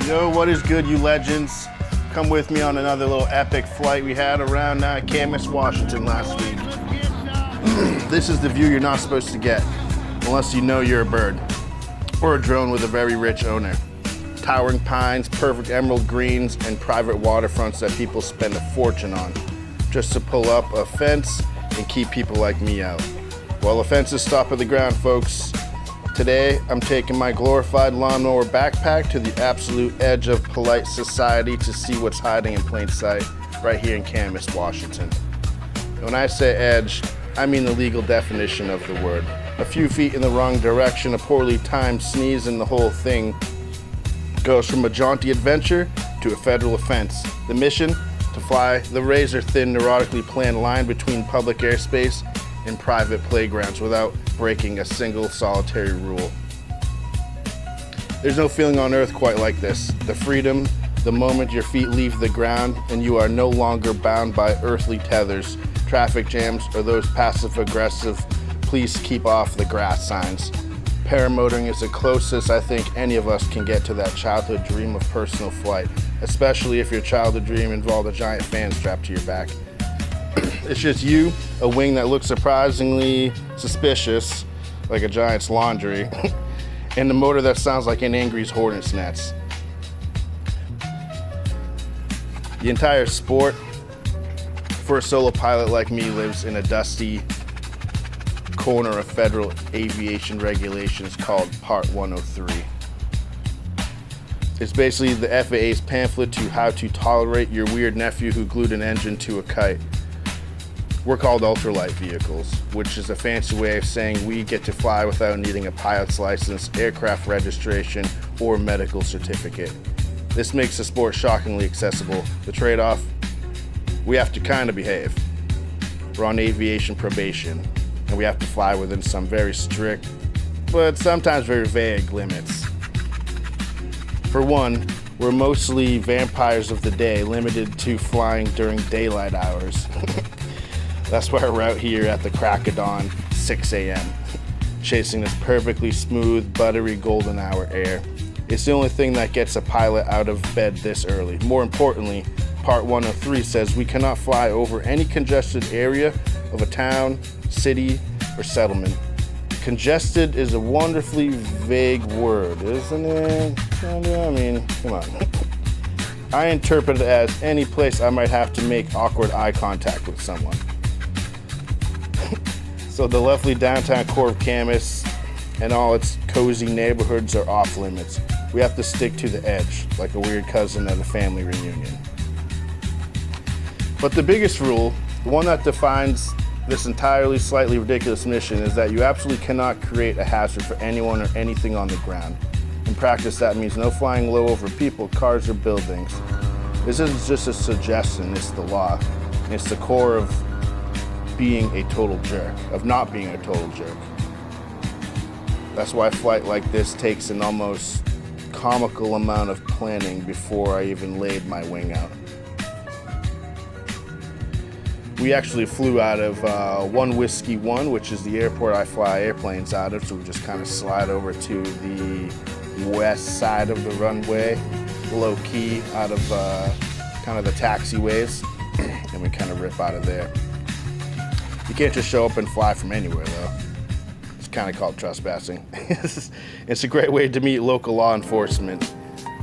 Yo, what is good, you legends? Come with me on another little epic flight we had around Camas, Washington last week. This is the view you're not supposed to get unless you know you're a bird or a drone with a very rich owner. Towering pines, perfect emerald greens, and private waterfronts that people spend a fortune on just to pull up a fence and keep people like me out. Well, the fences stop at the ground, folks. Today, I'm taking my glorified lawnmower backpack to the absolute edge of polite society to see what's hiding in plain sight right here in Camas, Washington. When I say edge, I mean the legal definition of the word. A few feet in the wrong direction, a poorly timed sneeze, and the whole thing goes from a jaunty adventure to a federal offense. The mission? To fly the razor-thin, neurotically planned line between public airspace and private playgrounds without breaking a single solitary rule. There's no feeling on earth quite like this. The freedom, the moment your feet leave the ground and you are no longer bound by earthly tethers, traffic jams, or those passive-aggressive, please keep off the grass signs. Paramotoring is the closest I think any of us can get to that childhood dream of personal flight, especially if your childhood dream involved a giant fan strapped to your back. It's just you, a wing that looks surprisingly suspicious, like a giant's laundry, and a motor that sounds like an angry hornet's nest. The entire sport, for a solo pilot like me, lives in a dusty corner of federal aviation regulations called Part 103. It's basically the FAA's pamphlet to how to tolerate your weird nephew who glued an engine to a kite. We're called ultralight vehicles, which is a fancy way of saying we get to fly without needing a pilot's license, aircraft registration, or medical certificate. This makes the sport shockingly accessible. The trade-off? We have to kind of behave. We're on aviation probation, and we have to fly within some very strict, but sometimes very vague limits. For one, we're mostly vampires of the day, limited to flying during daylight hours. That's why we're out here at the crack of dawn, 6 a.m., chasing this perfectly smooth, buttery golden hour air. It's the only thing that gets a pilot out of bed this early. More importantly, Part 103 says we cannot fly over any congested area of a town, city, or settlement. Congested is a wonderfully vague word, isn't it? I mean, come on. I interpret it as any place I might have to make awkward eye contact with someone. So the lovely downtown core of Camas and all its cozy neighborhoods are off limits. We have to stick to the edge, like a weird cousin at a family reunion. But the biggest rule, the one that defines this entirely slightly ridiculous mission, is that you absolutely cannot create a hazard for anyone or anything on the ground. In practice, that means no flying low over people, cars, or buildings. This isn't just a suggestion, it's the law. It's the core of being a total jerk, of not being a total jerk. That's why a flight like this takes an almost comical amount of planning before I even laid my wing out. We actually flew out of One Whiskey One, which is the airport I fly airplanes out of, so we just kind of slide over to the west side of the runway, low key, out of kind of the taxiways, and we kind of rip out of there. You can't just show up and fly from anywhere, though. It's kind of called trespassing. It's a great way to meet local law enforcement.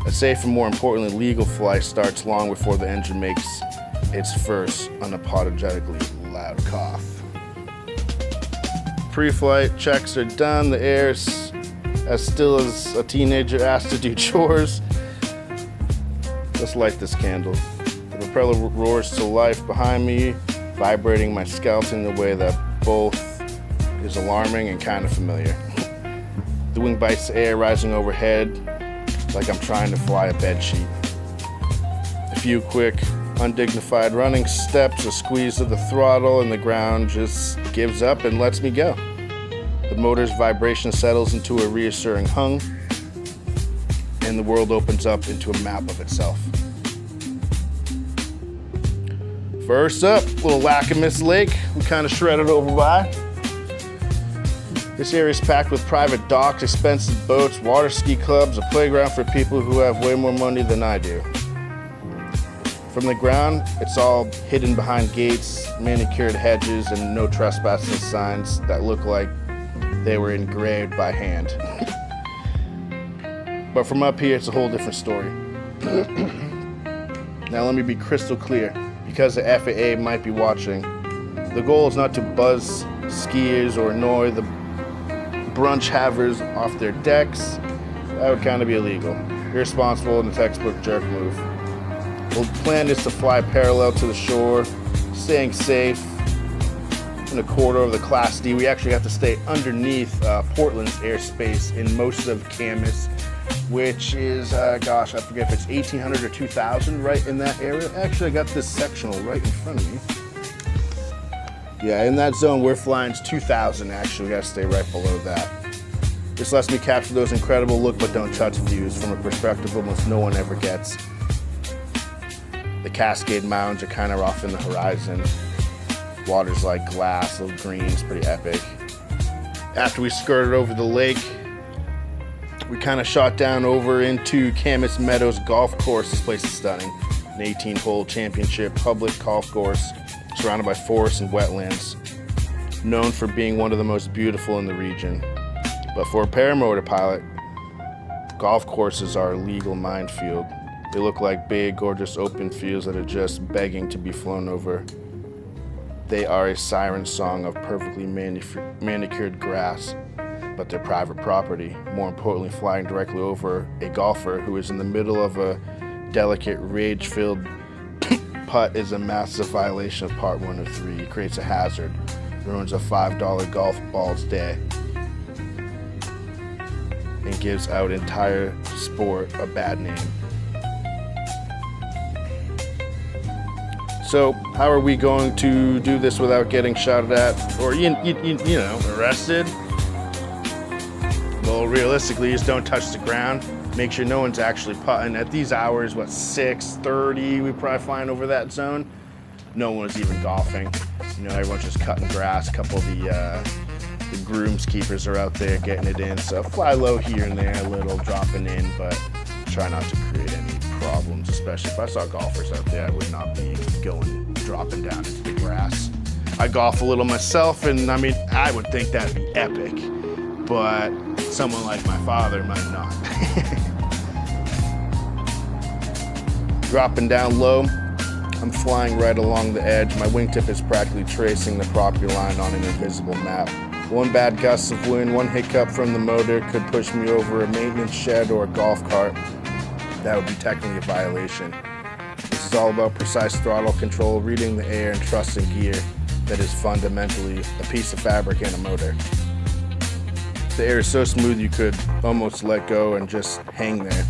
A safe and, more importantly, legal flight starts long before the engine makes its first unapologetically loud cough. Pre-flight checks are done. The air's as still as a teenager asked to do chores. Let's light this candle. The propeller roars to life behind me, vibrating my skeleton in a way that both is alarming and kind of familiar. The wing bites the air rising overhead like I'm trying to fly a bedsheet. A few quick, undignified running steps, a squeeze of the throttle, and the ground just gives up and lets me go. The motor's vibration settles into a reassuring hum, and the world opens up into a map of itself. First up, little Lacamas Lake. We kind of shredded over by. This area is packed with private docks, expensive boats, water ski clubs, a playground for people who have way more money than I do. From the ground, it's all hidden behind gates, manicured hedges, and no trespassing signs that look like they were engraved by hand. But from up here, it's a whole different story. Now let me be crystal clear, because the FAA might be watching. The goal is not to buzz skiers or annoy the brunch havers off their decks. That would kind of be illegal. Irresponsible and a textbook jerk move. The plan is to fly parallel to the shore, staying safe in a corridor of the Class D. We actually have to stay underneath Portland's airspace in most of Camas, which is, I forget if it's 1,800 or 2,000 right in that area. Actually, I got this sectional right in front of me. Yeah, in that zone we're flying is 2,000 actually. We gotta stay right below that. This lets me capture those incredible look but don't touch views from a perspective almost no one ever gets. The Cascade Mountains are kind of off in the horizon. Water's like glass, little green, it's pretty epic. After we skirted over the lake, we kind of shot down over into Camas Meadows Golf Course. This place is stunning. An 18-hole championship public golf course surrounded by forests and wetlands, known for being one of the most beautiful in the region. But for a paramotor pilot, golf courses are a legal minefield. They look like big, gorgeous open fields that are just begging to be flown over. They are a siren song of perfectly manicured grass, but they're private property. More importantly, flying directly over a golfer who is in the middle of a delicate, rage-filled putt is a massive violation of Part 103. It creates a hazard, ruins a $5 golf ball's day, and gives out entire sport a bad name. So how are we going to do this without getting shouted at or arrested? Well, realistically, just don't touch the ground. Make sure no one's actually putting. At these hours, 6:30, we probably flying over that zone. No one was even golfing. Everyone's just cutting grass. A couple of the groomskeepers are out there getting it in. So fly low here and there, a little dropping in, but try not to create any problems. Especially if I saw golfers out there, I would not be dropping down into the grass. I golf a little myself, and I would think that'd be epic. But someone like my father might not. Dropping down low, I'm flying right along the edge. My wingtip is practically tracing the property line on an invisible map. One bad gust of wind, one hiccup from the motor could push me over a maintenance shed or a golf cart. That would be technically a violation. This is all about precise throttle control, reading the air, and trusting gear that is fundamentally a piece of fabric and a motor. The air is so smooth you could almost let go and just hang there.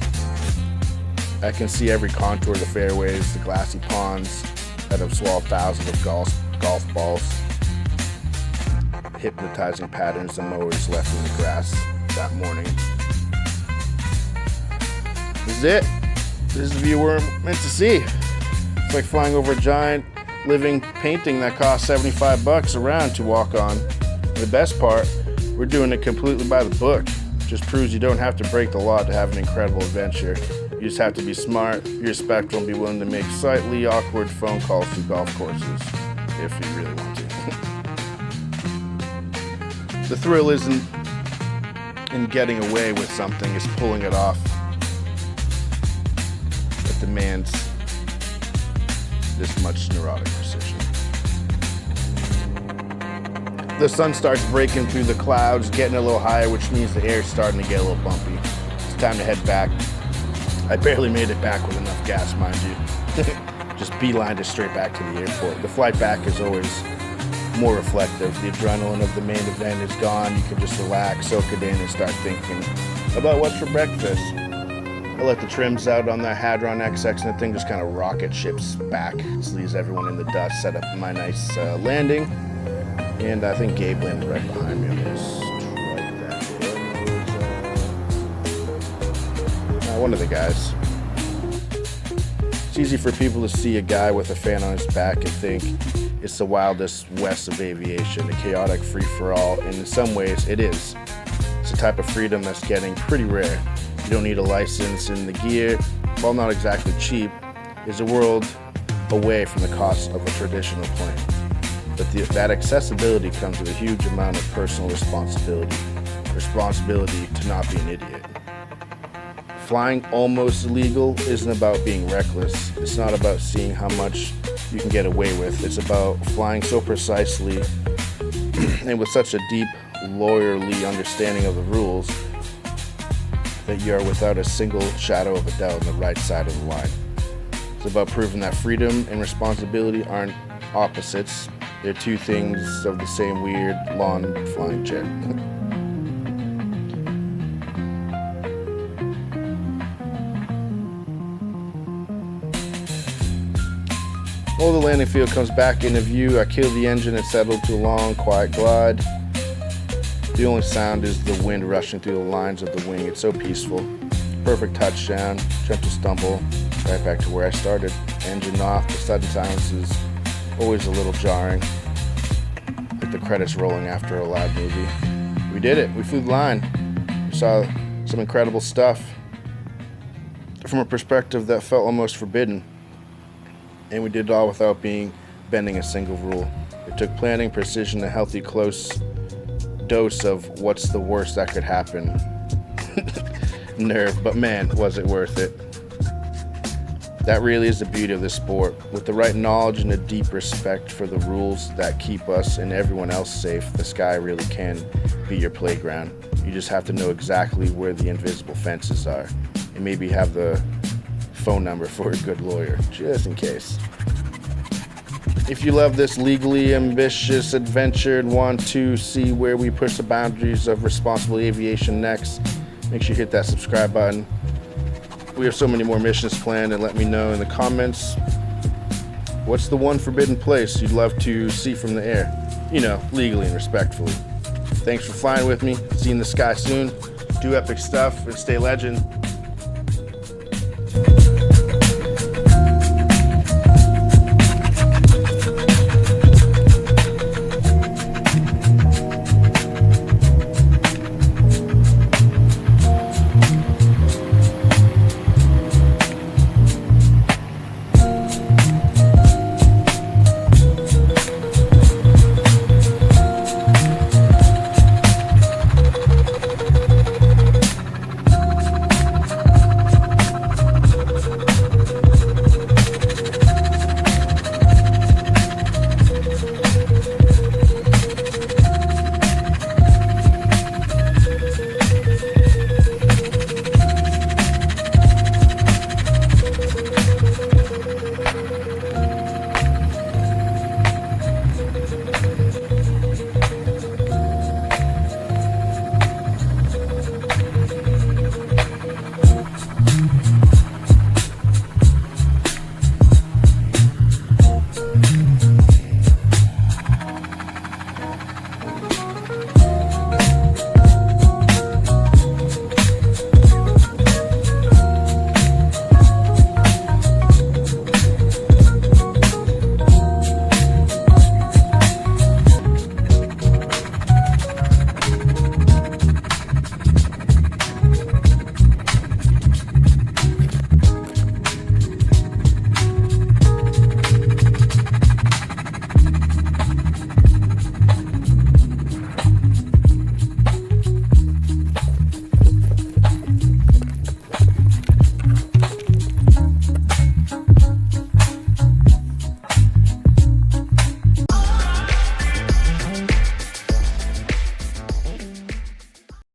I can see every contour of the fairways, the glassy ponds that have swallowed thousands of golf balls. Hypnotizing patterns the mowers left in the grass that morning. This is it. This is the view we're meant to see. It's like flying over a giant living painting that costs $75 a round to walk on. And the best part, we're doing it completely by the book. Just proves you don't have to break the law to have an incredible adventure. You just have to be smart, be respectful, and be willing to make slightly awkward phone calls to golf courses, if you really want to. The thrill isn't in getting away with something, it's pulling it off. It demands this much neurotic precision. The sun starts breaking through the clouds, getting a little higher, which means the air's starting to get a little bumpy. It's time to head back. I barely made it back with enough gas, mind you. Just beelined it straight back to the airport. The flight back is always more reflective. The adrenaline of the main event is gone. You can just relax, soak it in, and start thinking about what's for breakfast. I let the trims out on that Hadron XX, and the thing just kind of rocket ships back. Just leaves everyone in the dust, set up my nice landing. And I think Gabe landed right behind me on this truck that day. One of the guys. It's easy for people to see a guy with a fan on his back and think It's the wildest west of aviation, a chaotic free-for-all, and in some ways it is. It's a type of freedom that's getting pretty rare. You don't need a license, and the gear, while not exactly cheap, is a world away from the cost of a traditional plane. But that accessibility comes with a huge amount of personal responsibility to not be an idiot. Flying almost illegal isn't about being reckless. It's not about seeing how much you can get away with. It's about flying so precisely and with such a deep, lawyerly understanding of the rules that you are without a single shadow of a doubt on the right side of the line. It's about proving that freedom and responsibility aren't opposites. They're two things of the same weird, lawn flying jet. While the landing field comes back into view, I kill the engine and settle to a long, quiet glide. The only sound is the wind rushing through the lines of the wing. It's so peaceful. Perfect touchdown, gentle stumble, right back to where I started. Engine off, the sudden silence is always a little jarring, like the credits rolling after a loud movie. We did it. We flew the line. We saw some incredible stuff from a perspective that felt almost forbidden. And we did it all without bending a single rule. It took planning, precision, a healthy, close dose of what's the worst that could happen. Nerve, but man, was it worth it. That really is the beauty of this sport. With the right knowledge and a deep respect for the rules that keep us and everyone else safe, the sky really can be your playground. You just have to know exactly where the invisible fences are, and maybe have the phone number for a good lawyer, just in case. If you love this legally ambitious adventure and want to see where we push the boundaries of responsible aviation next, make sure you hit that subscribe button. We have so many more missions planned, and let me know in the comments what's the one forbidden place you'd love to see from the air, legally and respectfully. Thanks for flying with me. See you in the sky soon. Do epic stuff and stay legend.